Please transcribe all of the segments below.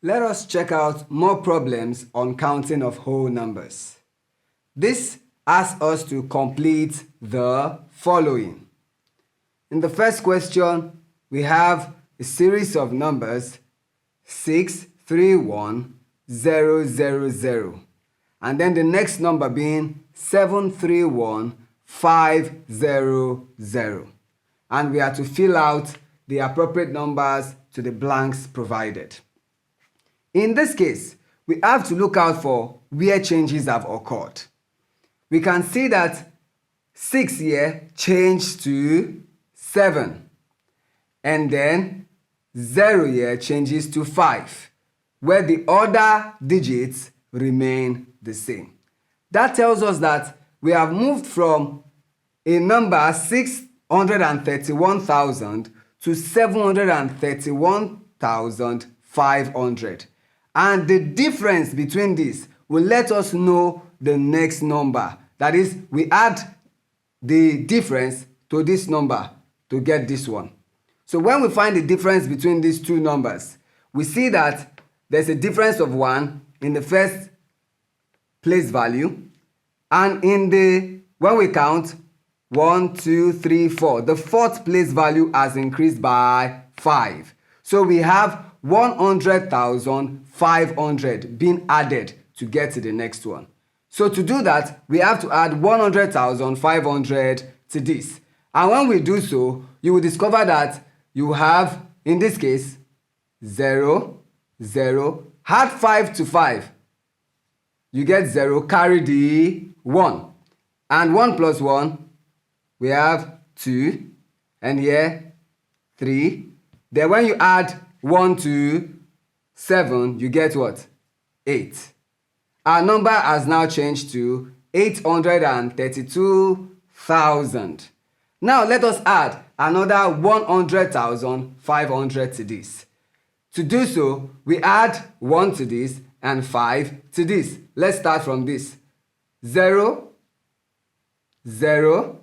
Let us check out more problems on counting of whole numbers. This asks us to complete the following. In the first question, we have a series of numbers 631000, and then the next number being 731500, and we are to fill out the appropriate numbers to the blanks provided. In this case, we have to look out for where changes have occurred. We can see that 6 here changed to 7, and then 0 here changes to 5, where the other digits remain the same. That tells us that we have moved from a number 631,000 to 731,500. And the difference between this will let us know the next number. That is, we add the difference to this number to get this one. So when we find the difference between these two numbers, we see that there's a difference of 1 in the first place value, and when we count 1, 2, 3, 4, the fourth place value has increased by 5. So we have 100,500 being added to get to the next one. So to do that, we have to add 100,500 to this. And when we do so, you will discover that you have, in this case, 0, 0, add 5 to 5. You get 0, carry the 1. And 1 plus 1, we have 2. And here, 3. Then when you add 1 to 7, you get what? 8. Our number has now changed to 832,000. Now let us add another 100,500 to this. To do so, we add 1 to this and 5 to this. Let's start from this. 0, 0,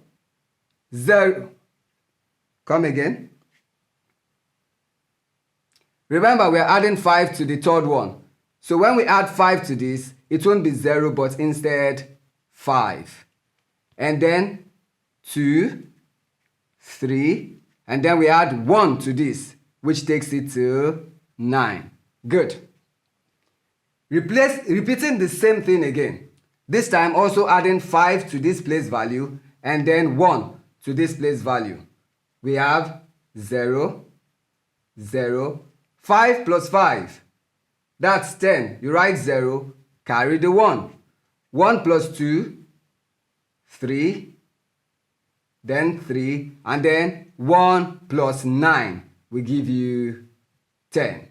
0. Come again. Remember, we are adding 5 to the third one. So when we add 5 to this, it won't be 0, but instead 5. And then 2, 3, and then we add 1 to this, which takes it to 9. Good. Repeating the same thing again. This time also adding 5 to this place value, and then 1 to this place value. We have 0, 0, 5 plus 5. That's 10. You write 0, carry the 1. 1 plus 2, 3, then 3, and then 1 plus 9 will give you 10.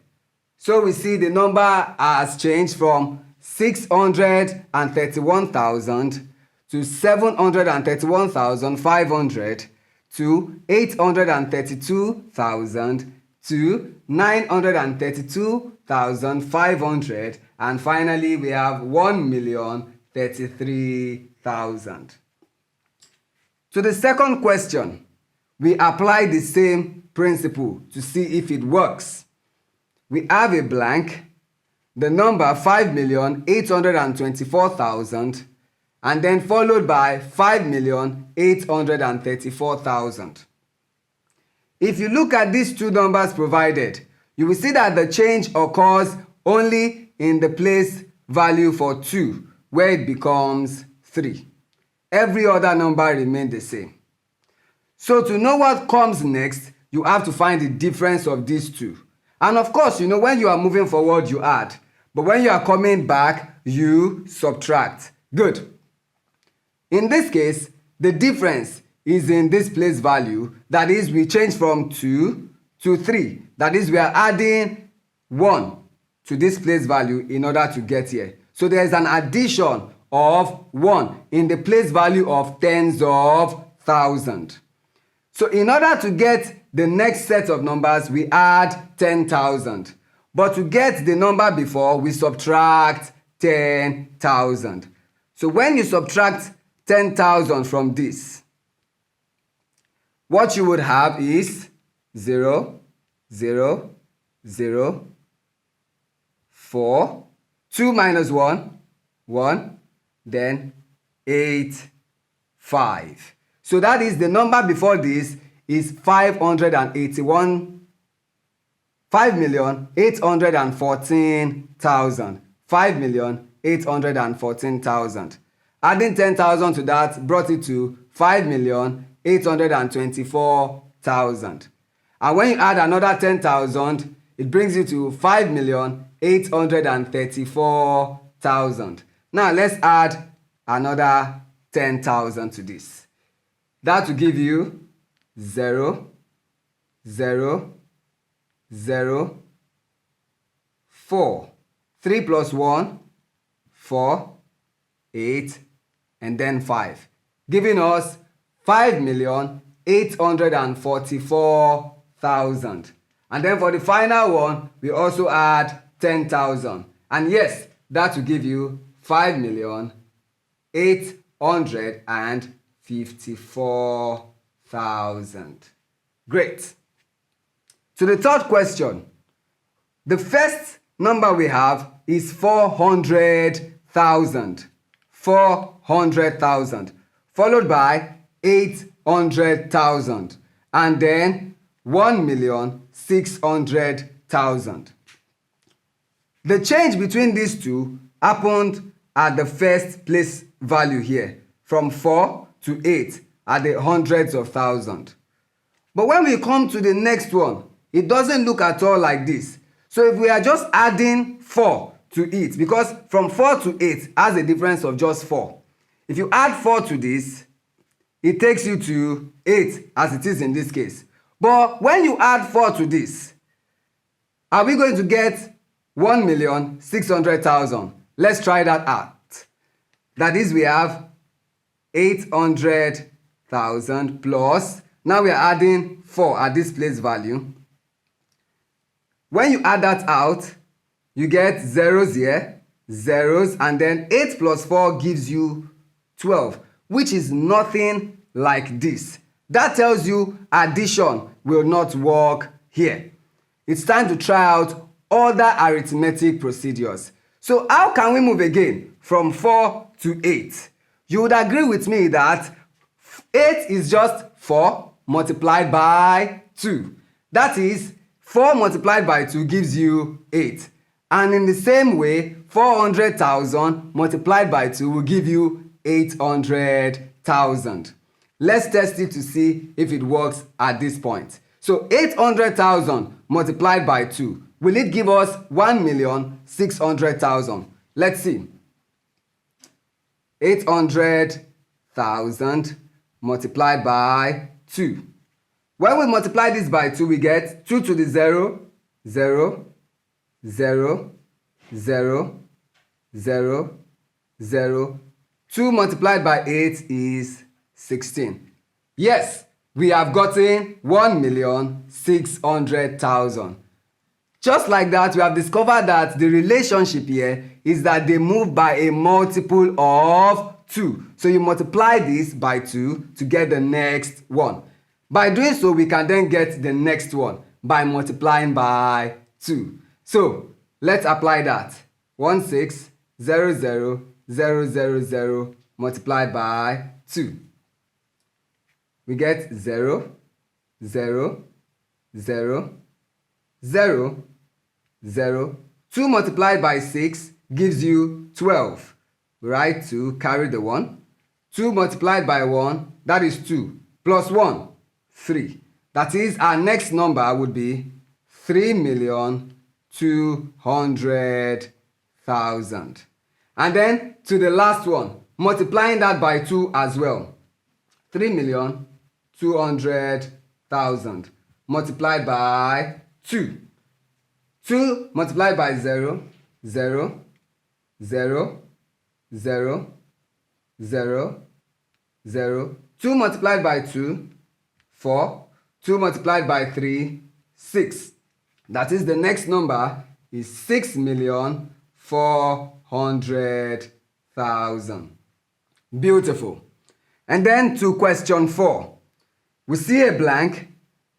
So we see the number has changed from 631,000 to 731,500 to 832,000 to 932,500, and finally we have 1,033,000. To the second question, we apply the same principle to see if it works. We have a blank, the number 5,824,000, and then followed by 5,834,000. If you look at these two numbers provided, you will see that the change occurs only in the place value for 2, where it becomes 3. Every other number remains the same. So to know what comes next, you have to find the difference of these two. And of course, when you are moving forward, you add. But when you are coming back, you subtract. Good. In this case, the difference is in this place value. That is, we change from 2 to 3. That is, we are adding 1 to this place value in order to get here. So there is an addition of 1 in the place value of tens of thousands. So in order to get the next set of numbers, we add 10,000. But to get the number before, we subtract 10,000. So when you subtract 10,000 from this, what you would have is 0, 0, 0, 4, 2 minus 1, 1, then 8, 5. So that is the number before this is 5,814,000. 5,814,000. Adding 10,000 to that brought it to 5,824,000. And when you add another 10,000, it brings you to 5,834,000. Now let's add another 10,000 to this. That will give you 0, 0, 0, 4. 3 plus 1, 4, 8, and then 5. Giving us 5,844,000. And then for the final one, we also add 10,000. And yes, that will give you 5,854,000. Great. So the third question. The first number we have is 400,000. 400,000. Followed by 800,000. And then 1,600,000. The change between these two happened at the first place value here, from 4 to 8 at the hundreds of thousands. But when we come to the next one, it doesn't look at all like this. So if we are just adding 4 to it, because from 4 to 8 has a difference of just 4. If you add 4 to this, it takes you to 8 as it is in this case. But when you add 4 to this, are we going to get 1,600,000? Let's try that out. That is, we have 800,000 plus, now we are adding 4 at this place value. When you add that out, you get zeros here, zeros, and then 8 plus 4 gives you 12, which is nothing like this. That tells you addition will not work here. It's time to try out other arithmetic procedures. So how can we move again from 4 to 8? You would agree with me that 8 is just 4 multiplied by 2. That is, 4 multiplied by 2 gives you 8. And in the same way, 400,000 multiplied by 2 will give you 800,000. Let's test it to see if it works at this point. So 800,000 multiplied by 2. Will it give us 1,600,000? Let's see. 800,000 multiplied by 2. When we multiply this by 2, we get 2 to the 0, 0, 0, 0, 0, 0. 2 multiplied by 8 is 16. Yes, we have gotten 1,600,000. Just like that, we have discovered that the relationship here is that they move by a multiple of 2. So you multiply this by 2 to get the next one. By doing so, we can then get the next one by multiplying by 2. So let's apply that. 16,000,000 multiplied by 2. We get 0, 0, 0, 0, 0. 2 multiplied by 6 gives you 12. Right? 2, carry the 1. 2 multiplied by 1, that is 2. Plus 1, 3. That is, our next number would be 3,200,000. And then to the last one, multiplying that by 2 as well. 3,200,000 multiplied by 2. 2 multiplied by 0, 0, 0, 0, 0, 0. 2 multiplied by 2, 4. 2 multiplied by 3, 6. That is, the next number is 6,400,000. Beautiful. And then to question 4. We see a blank,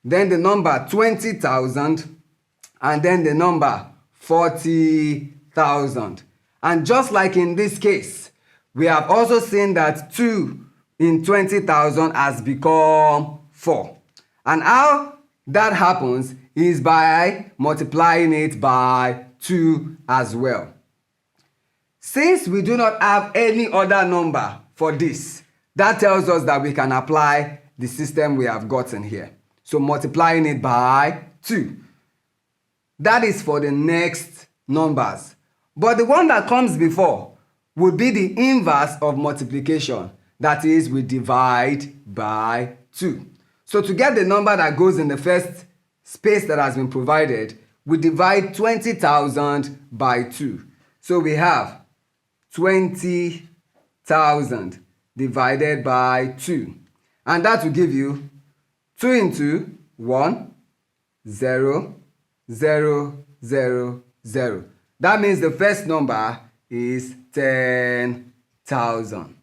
then the number 20,000, and then the number 40,000. 20,000. And just like in this case, we have also seen that 2 in 20,000 has become 4. And how that happens is by multiplying it by 2 as well. Since we do not have any other number for this, that tells us that we can apply the system we have gotten here. So multiplying it by 2. That is for the next numbers. But the one that comes before would be the inverse of multiplication. That is, we divide by 2. So to get the number that goes in the first space that has been provided, we divide 20,000 by 2. So we have 20,000 divided by 2. And that will give you 2 into 1, 0, 0, 0, 0. That means the first number is 10,000.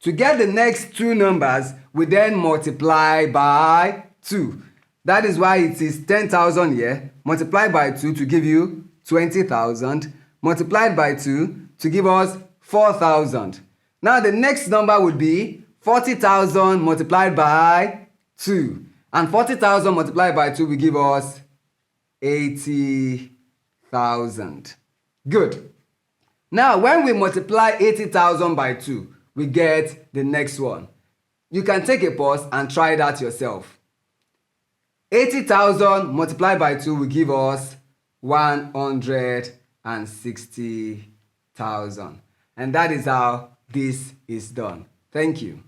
To get the next two numbers, we then multiply by 2. That is why it is 10,000 here, multiplied by 2 to give you 20,000, multiplied by 2 to give us 4,000. Now the next number would be 40,000 multiplied by 2. And 40,000 multiplied by 2 will give us 80,000. Good. Now when we multiply 80,000 by 2, we get the next one. You can take a pause and try that yourself. 80,000 multiplied by 2 will give us 160,000. And that is how this is done. Thank you.